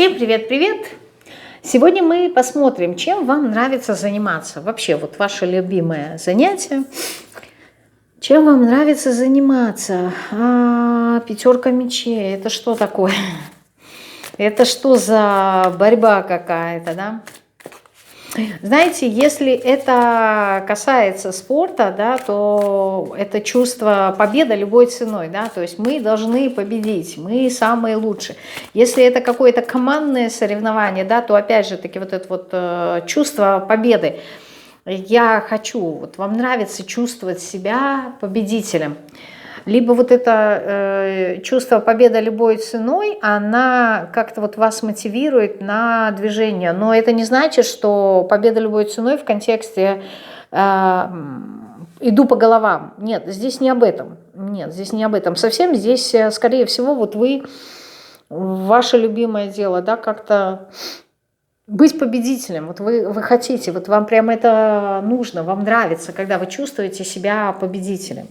Всем привет-привет! Сегодня мы посмотрим, чем вам нравится заниматься. Вообще, вот ваше любимое занятие. Чем вам нравится заниматься? Пятерка мечей. Это что такое? Это что за борьба какая-то, да? Знаете, если это касается спорта, да, то это чувство победы любой ценой, да, то есть мы должны победить, мы самые лучшие. Если это какое-то командное соревнование, да, то опять же таки вот это вот чувство победы. Я хочу, вот вам нравится чувствовать себя победителем. Либо вот это чувство победы любой ценой, она как-то вот вас мотивирует на движение. Но это не значит, что победа любой ценой в контексте иду по головам. Нет, здесь не об этом. Нет, здесь не об этом. Совсем здесь, скорее всего, вот вы, ваше любимое дело, да, как-то быть победителем. Вот вы хотите, вот вам прямо это нужно, вам нравится, когда вы чувствуете себя победителем.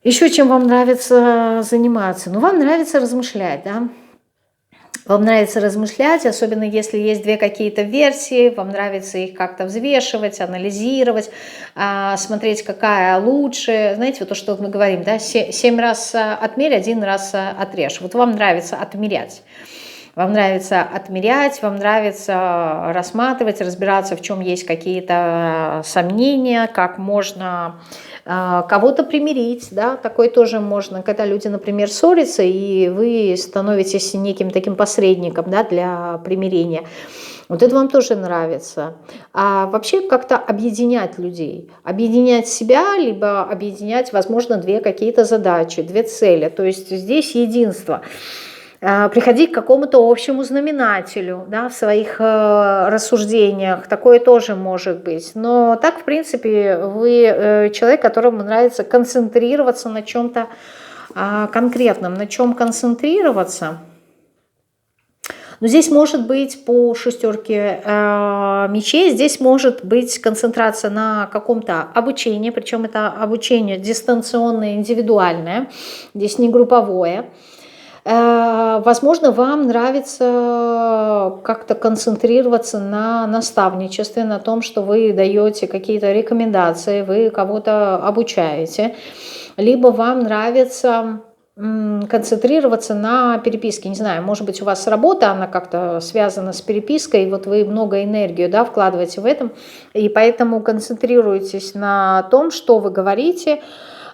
Еще чем вам нравится заниматься? Ну, вам нравится размышлять, да? Вам нравится размышлять, особенно если есть две какие-то версии, вам нравится их как-то взвешивать, анализировать, смотреть, какая лучше. Знаете, вот то, что мы говорим, да, 7 раз отмерь, 1 раз отрежь. Вот вам нравится отмерять. Вам нравится отмерять, вам нравится рассматривать, разбираться, в чем есть какие-то сомнения, как можно кого-то примирить, да, такое тоже можно, когда люди, например, ссорятся, и вы становитесь неким таким посредником, да, для примирения. Вот это вам тоже нравится. А вообще как-то объединять людей, объединять себя, либо объединять, возможно, две какие-то задачи, две цели. То есть здесь единство. Приходить к какому-то общему знаменателю, да, в своих рассуждениях. Такое тоже может быть. Но так, в принципе, вы человек, которому нравится концентрироваться на чем-то конкретном. На чем концентрироваться? Но здесь может быть по шестерке мечей, здесь может быть концентрация на каком-то обучении, причем это обучение дистанционное, индивидуальное, здесь не групповое. Возможно, вам нравится как-то концентрироваться на наставничестве, на том, что вы даете какие-то рекомендации, вы кого-то обучаете. Либо вам нравится концентрироваться на переписке. Не знаю, может быть, у вас работа, она как-то связана с перепиской, и вот вы много энергии, да, вкладываете в этом, и поэтому концентрируетесь на том, что вы говорите,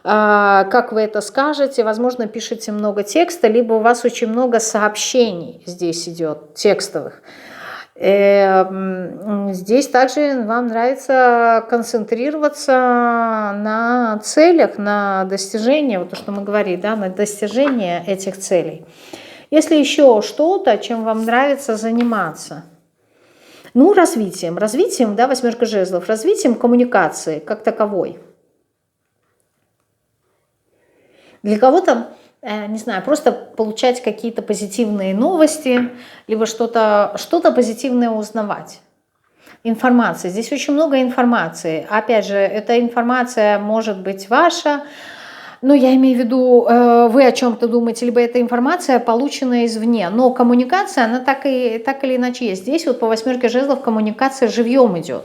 как вы это скажете, возможно, пишете много текста, либо у вас очень много сообщений здесь идет, текстовых. Здесь также вам нравится концентрироваться на целях, на достижении, вот то, что мы говорили, да, на достижение этих целей. Если еще что-то, чем вам нравится заниматься, ну, развитием, да, восьмерка жезлов, развитием коммуникации как таковой. Для кого-то, не знаю, просто получать какие-то позитивные новости, либо что-то позитивное узнавать. Информация. Здесь очень много информации. Опять же, эта информация может быть ваша, но я имею в виду, вы о чем-то думаете, либо эта информация получена извне. Но коммуникация, она так или иначе есть. Здесь вот по восьмерке жезлов коммуникация живьем идет.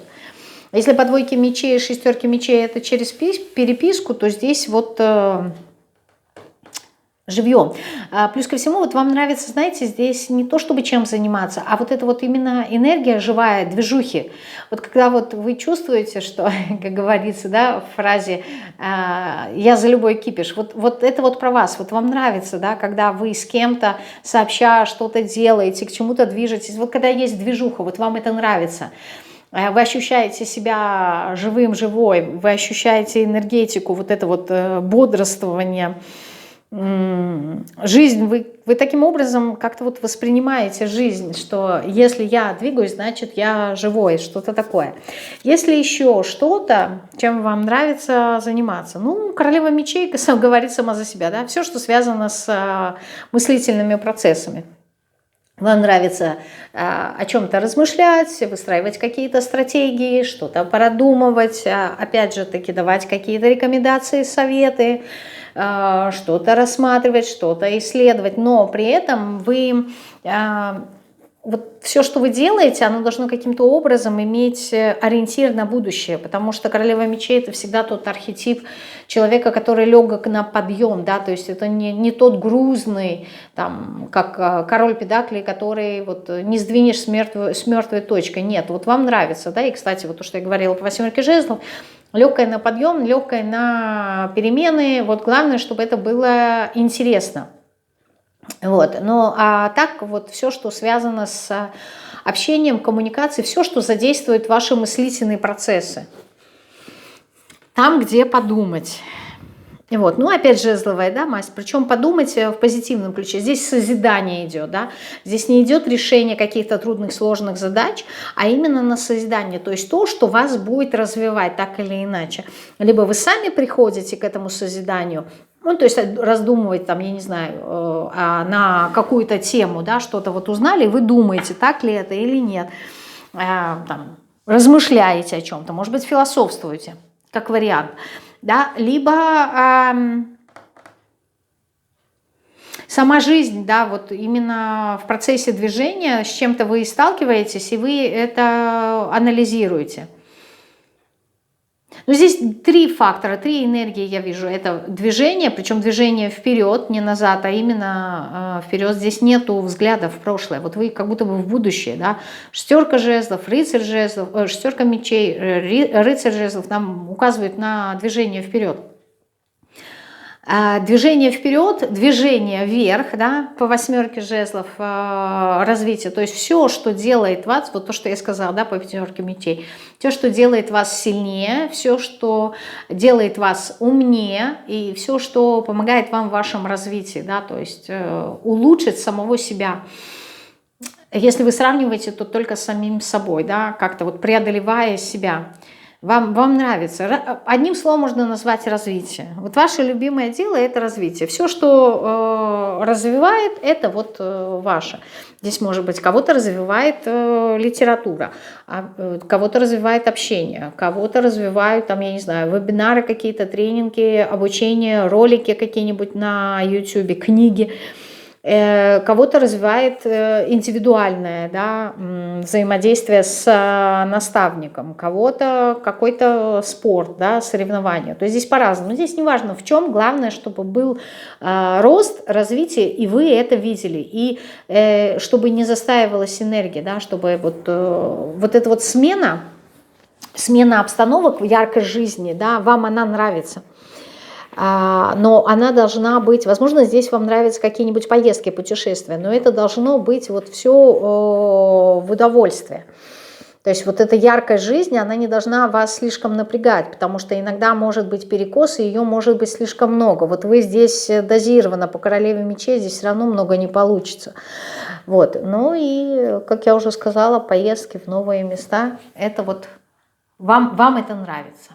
Если по двойке мечей и шестерке мечей это через переписку, то здесь вот живьем. Плюс ко всему, вот вам нравится, знаете, здесь не то, чтобы чем заниматься, а вот это вот именно энергия живая, движухи. Вот когда вот вы чувствуете, что, как говорится, да, в фразе «я за любой кипиш», вот это вот про вас, вот вам нравится, да, когда вы с кем-то сообща что-то делаете, к чему-то движетесь, вот когда есть движуха, вот вам это нравится. Вы ощущаете себя живым, живой, вы ощущаете энергетику, вот это вот бодрствование, жизнь, вы таким образом как-то вот воспринимаете жизнь, что если я двигаюсь, значит я живой, что-то такое. Если еще что-то, чем вам нравится заниматься, ну, королева мечей говорит сама за себя, да, все, что связано с мыслительными процессами. Вам нравится о чем-то размышлять, выстраивать какие-то стратегии, что-то продумывать, опять же таки давать какие-то рекомендации, советы, что-то рассматривать, что-то исследовать, но при этом вы вот все, что вы делаете, оно должно каким-то образом иметь ориентир на будущее, потому что королева мечей – это всегда тот архетип человека, который легок на подъем, да, то есть это не тот грузный, там, как король педаклей, который вот не сдвинешь с мертвой точкой. Нет, вот вам нравится, да, и, кстати, вот то, что я говорила по восьмерке жезлов, легкое на подъем, легкое на перемены, вот главное, чтобы это было интересно. Вот. Ну, а так вот все, что связано с общением, коммуникацией, все, что задействует ваши мыслительные процессы. Там, где подумать. И вот. Ну, опять жезловая, да, масть. Причем подумать в позитивном ключе. Здесь созидание идет, да. Здесь не идет решение каких-то трудных, сложных задач, а именно на созидание. То есть то, что вас будет развивать так или иначе. Либо вы сами приходите к этому созиданию, ну, то есть раздумывать там, я не знаю, на какую-то тему, да, что-то вот узнали, вы думаете, так ли это или нет, там, размышляете о чем-то, может быть, философствуете, как вариант, да, либо сама жизнь, да, вот именно в процессе движения с чем-то вы сталкиваетесь, и вы это анализируете. Но здесь три фактора, три энергии я вижу. Это движение, причем движение вперед, не назад, а именно вперед. Здесь нету взгляда в прошлое. Вот вы как будто бы в будущее, да. Шестерка жезлов, рыцарь жезлов, шестерка мечей, рыцарь жезлов нам указывает на движение вперед. Движение вперед, движение вверх, да, по восьмерке жезлов, развитие. То есть все, что делает вас, вот то, что я сказала, да, по пятерке мечей, все, что делает вас сильнее, все, что делает вас умнее, и все, что помогает вам в вашем развитии, да, то есть улучшить самого себя. Если вы сравниваете, то только с самим собой, да, как-то вот преодолевая себя. Вам нравится. Одним словом можно назвать развитие. Вот ваше любимое дело – это развитие. Все, что развивает, это вот ваше. Здесь, может быть, кого-то развивает литература, кого-то развивает общение, кого-то развивают, там, я не знаю, вебинары какие-то, тренинги, обучение, ролики какие-нибудь на YouTube, книги. Кого-то развивает индивидуальное, да, взаимодействие с наставником, кого-то какой-то спорт, да, соревнования. То есть здесь по-разному. Здесь не важно в чем, главное, чтобы был рост, развитие, и вы это видели. И чтобы не застаивалась энергия, да, чтобы вот эта вот смена обстановок в яркой жизни, да, вам она нравится. Но она должна быть, возможно, здесь вам нравятся какие-нибудь поездки, путешествия, но это должно быть вот все в удовольствие. То есть вот эта яркая жизнь, она не должна вас слишком напрягать, потому что иногда может быть перекос, и ее может быть слишком много. Вот вы здесь дозировано по королеве мечей, здесь все равно много не получится. Вот. Ну и, как я уже сказала, поездки в новые места, это вот вам это нравится.